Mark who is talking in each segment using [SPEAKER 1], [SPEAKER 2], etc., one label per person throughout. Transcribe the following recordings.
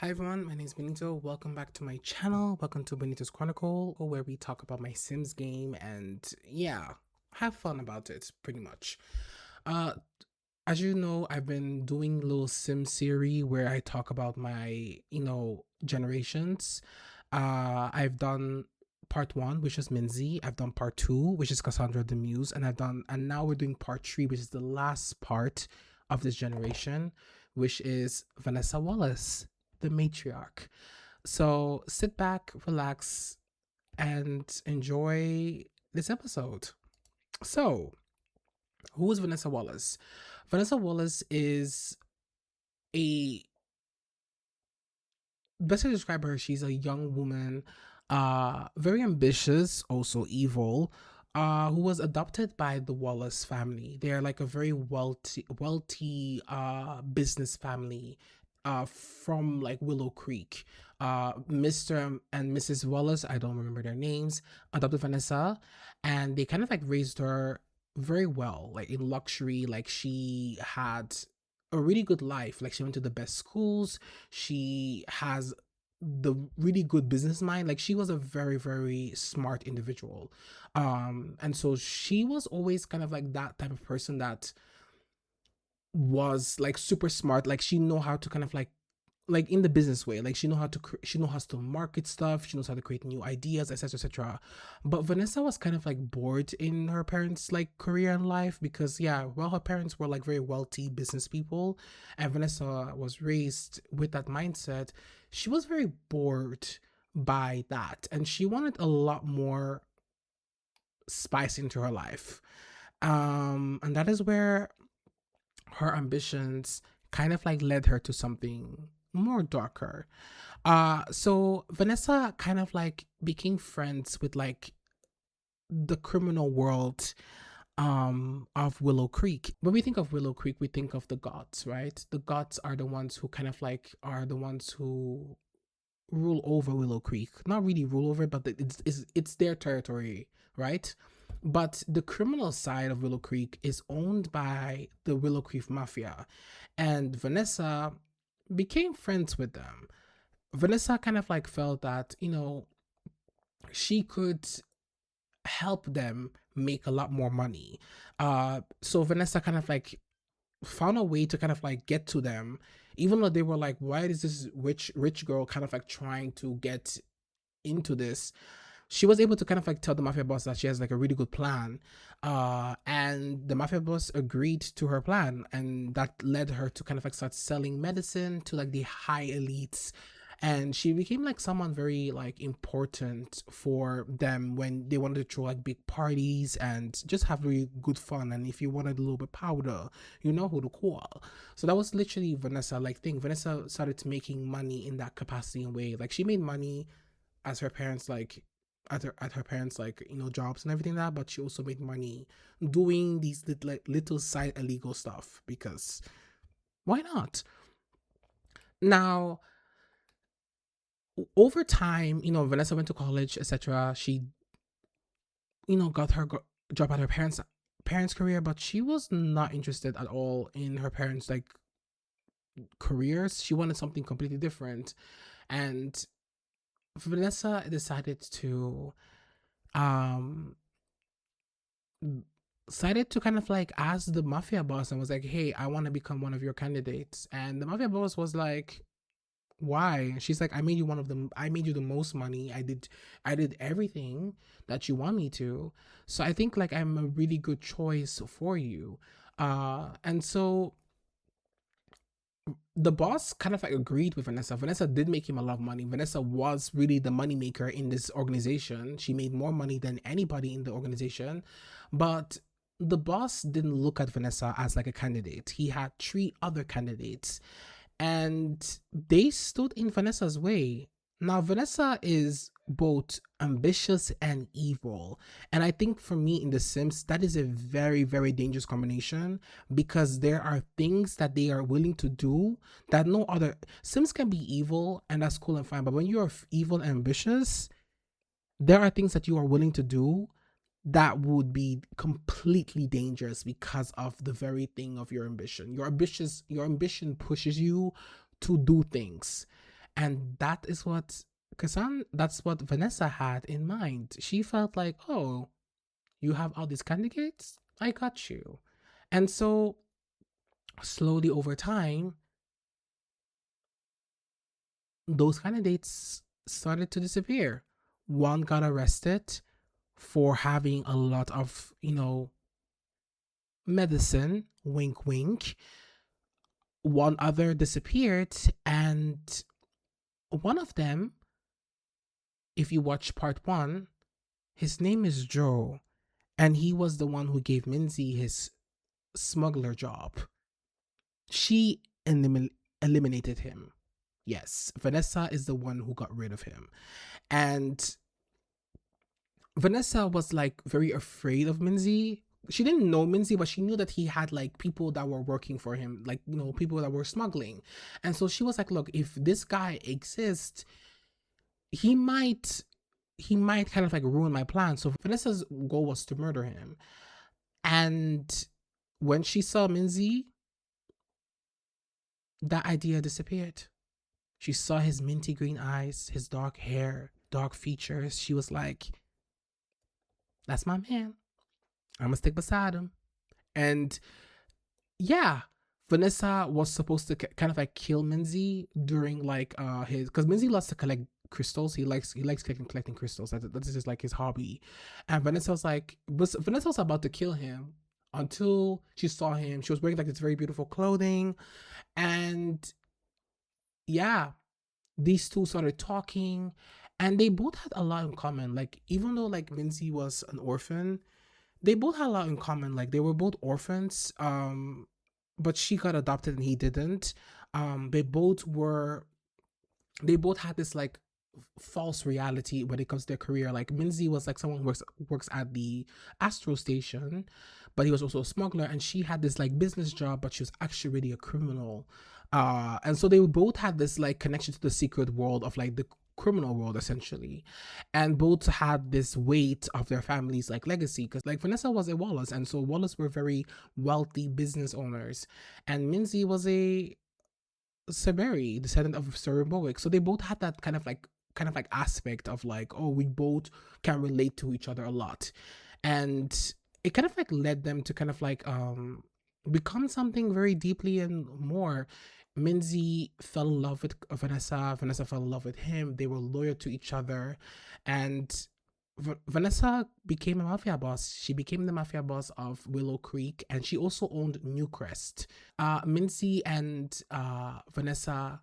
[SPEAKER 1] Hi everyone, my name is Benito. Welcome back to my channel. Welcome to Benito's Chronicle, or where we talk about my Sims game and yeah, have fun about it pretty much. Uh as you know, I've been doing a little Sim series where I talk about my, generations. I've done part 1, which is Minzy. I've done part 2, which is Cassandra the Muse, and now we're doing part 3, which is the last part of this generation, which is Vanessa Wallace, the matriarch. So sit back, relax, and enjoy this episode. So, who is Vanessa Wallace? Vanessa Wallace is a best to describe her, she's a young woman, very ambitious, also evil, who was adopted by the Wallace family. They're like a very wealthy business family from like Willow Creek. Mr. and Mrs. Wallace, I don't remember their names, adopted Vanessa, and they kind of like raised her very well, like in luxury. Like she had a really good life. Like she went to the best schools. She has the really good business mind. Like she was a very, very smart individual. And so she was always kind of like that type of person that was like super smart. Like she know how to kind of like in the business way, like she knows how to market stuff, she knows how to create new ideas, etc, etc. But Vanessa was kind of like bored in her parents like career and life, because yeah, well, her parents were like very wealthy business people, and Vanessa was raised with that mindset. She was very bored by that, and she wanted a lot more spice into her life. And that is where her ambitions kind of like led her to something more darker. So Vanessa kind of like became friends with like the criminal world of Willow Creek. When we think of Willow Creek, we think of the gods, right? The gods are the ones who kind of like are the ones who rule over Willow Creek. Not really rule over it, but it's their territory, right? But the criminal side of Willow Creek is owned by the Willow Creek Mafia, and Vanessa became friends with them. Vanessa kind of like felt that, she could help them make a lot more money. So Vanessa kind of like found a way to kind of like get to them, even though they were like, why is this rich girl kind of like trying to get into this? She was able to kind of like tell the mafia boss that she has like a really good plan, and the mafia boss agreed to her plan, and that led her to kind of like start selling medicine to like the high elites, and she became like someone very like important for them when they wanted to throw like big parties and just have really good fun. And if you wanted a little bit powder, you know who to call. So that was literally Vanessa like thing. Vanessa started making money in that capacity and way. Like she made money as her parents like at her parents like jobs and everything like that, but she also made money doing these little side illegal stuff, because why not? Now, over time, Vanessa went to college, etc. She got her job at her parents career, but she was not interested at all in her parents like careers. She wanted something completely different, and Vanessa decided to um decided to kind of like ask the mafia boss and was like, hey, I want to become one of your candidates. And the mafia boss was like, why? And she's like, I made you one of them. I made you the most money. I did everything that you want me to. So I think like I'm a really good choice for you. And so the boss kind of like agreed with Vanessa. Vanessa did make him a lot of money. Vanessa was really the money maker in this organization. She made more money than anybody in the organization. But the boss didn't look at Vanessa as like a candidate. He had 3 other candidates, and they stood in Vanessa's way. Now, Vanessa is both ambitious and evil. And I think for me in The Sims, that is a very, very dangerous combination, because there are things that they are willing to do that no other Sims can be evil, and that's cool and fine. But when you are evil and ambitious, there are things that you are willing to do that would be completely dangerous because of the very thing of your ambition. Your ambition pushes you to do things. And that's what Vanessa had in mind. She felt like, oh, you have all these candidates? I got you. And so slowly over time, those candidates started to disappear. One got arrested for having a lot of, medicine, wink, wink. One other disappeared, and one of them, if you watch part one, his name is Joe, and he was the one who gave Minzy his smuggler job. She eliminated him. Yes, Vanessa is the one who got rid of him. And Vanessa was like very afraid of Minzy. She didn't know Minzy, but she knew that he had like people that were working for him, like, people that were smuggling. And so she was like, look, if this guy exists, he might kind of like ruin my plan. So Vanessa's goal was to murder him. And when she saw Minzy, that idea disappeared. She saw his minty green eyes, his dark hair, dark features. She was like, that's my man. I'm gonna stick beside him. And yeah, Vanessa was supposed to kind of like kill Minzy during like his, because Minzy loves to collect crystals. He likes collecting crystals. That's just like his hobby. And Vanessa was about to kill him until she saw him. She was wearing like this very beautiful clothing, and yeah, these two started talking, and they both had a lot in common. Like, even though like Minzy was an orphan, they both had a lot in common. Like, they were both orphans, but she got adopted and he didn't. They both were they both had this like false reality when it comes to their career. Like, Minzy was like someone who works at the Astro Station, but he was also a smuggler, and she had this like business job, but she was actually really a criminal. And so they both had this like connection to the secret world of like the criminal world essentially, and both had this weight of their family's like legacy, because like Vanessa was a Wallace, and so Wallace were very wealthy business owners, and Minzy was a Saberi, descendant of Sir Bowick. So they both had that kind of like aspect of like, oh, we both can relate to each other a lot. And it kind of like led them to kind of like become something very deeply and more. Minzy fell in love with Vanessa. Vanessa fell in love with him. They were loyal to each other. And Vanessa became a mafia boss. She became the mafia boss of Willow Creek, and she also owned Newcrest. Mincy and Vanessa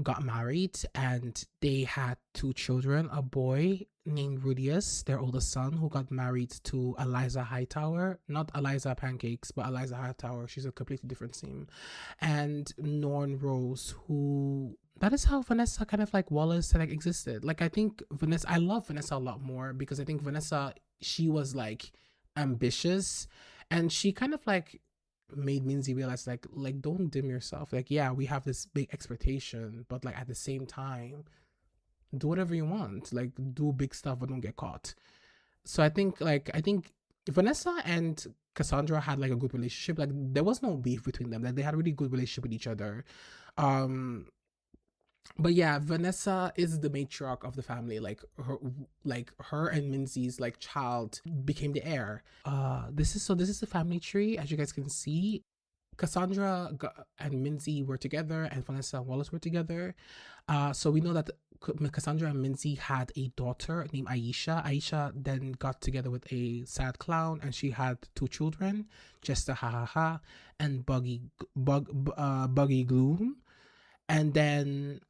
[SPEAKER 1] got married, and they had two children, a boy named Rudius, their oldest son, who got married to Eliza Hightower. Not Eliza Pancakes, but Eliza Hightower. She's a completely different name. And Norn Rose, who that is how Vanessa kind of like Wallace like existed. Like, I love Vanessa a lot more, because I think Vanessa, she was like ambitious, and she kind of like made Minzy realize like don't dim yourself. Like, yeah, we have this big expectation, but like at the same time, do whatever you want. Like, do big stuff, but don't get caught. So I think Vanessa and Cassandra had like a good relationship. Like, there was no beef between them. Like, they had a really good relationship with each other. Um but yeah, Vanessa is the matriarch of the family. Like her and Minzy's like child became the heir. This is the family tree, as you guys can see. And Minzy were together, and Vanessa and Wallace were together. So we know that Cassandra and Minzy had a daughter named Aisha. Aisha then got together with a sad clown, and she had two children, Jester Ha Ha Ha and Buggy Gloom. And then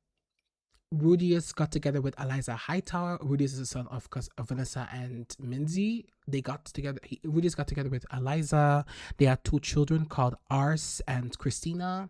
[SPEAKER 1] Rudius got together with Eliza Hightower. Rudius is the son of Vanessa and Minzy. Rudius got together with Eliza. They had two children called Ars and Christina.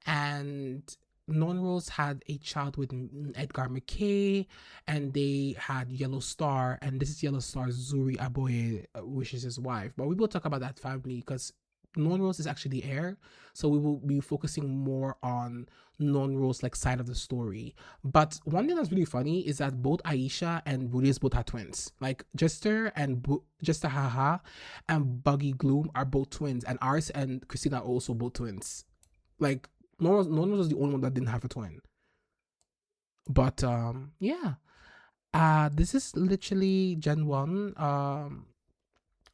[SPEAKER 1] And Non Rose had a child with Edgar McKay, and they had Yellow Star, and this is Yellow Star's Zuri Aboye, which is his wife. But we will talk about that family because Non Rose is actually the heir, so we will be focusing more on Non Rose like side of the story. But one thing that's really funny is that both Aisha and Rudius both had twins. Like Jester Haha and Buggy Gloom are both twins, and Ars and Christina are also both twins. Like, Non Rose was the only one that didn't have a twin. But yeah, this is literally Gen 1,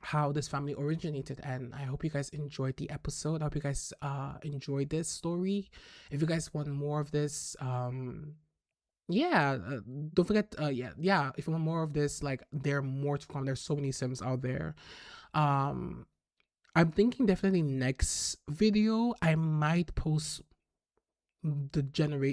[SPEAKER 1] how this family originated, and I hope you guys enjoyed the episode. I hope you guys enjoyed this story. If you guys want more of this, yeah, don't forget, yeah, if you want more of this, like, there are more to come. There's so many Sims out there. um I'm thinking definitely next video I might post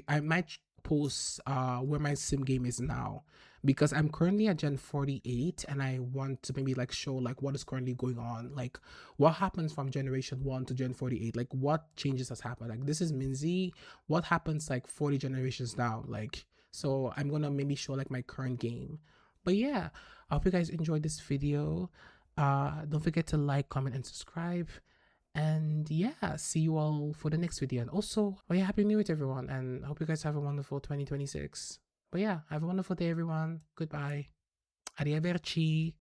[SPEAKER 1] I might post where my sim game is now, because I'm currently at Gen 48, and I want to maybe like show like what is currently going on, like what happens from generation 1 to Gen 48, like what changes has happened. Like, this is Minzy, what happens like 40 generations down, like. So I'm gonna maybe show like my current game. But yeah, I hope you guys enjoyed this video. Don't forget to like, comment, and subscribe. And yeah, see you all for the next video. And also, oh yeah, Happy New Year to everyone. And I hope you guys have a wonderful 2026. But yeah, have a wonderful day, everyone. Goodbye. Arrivederci.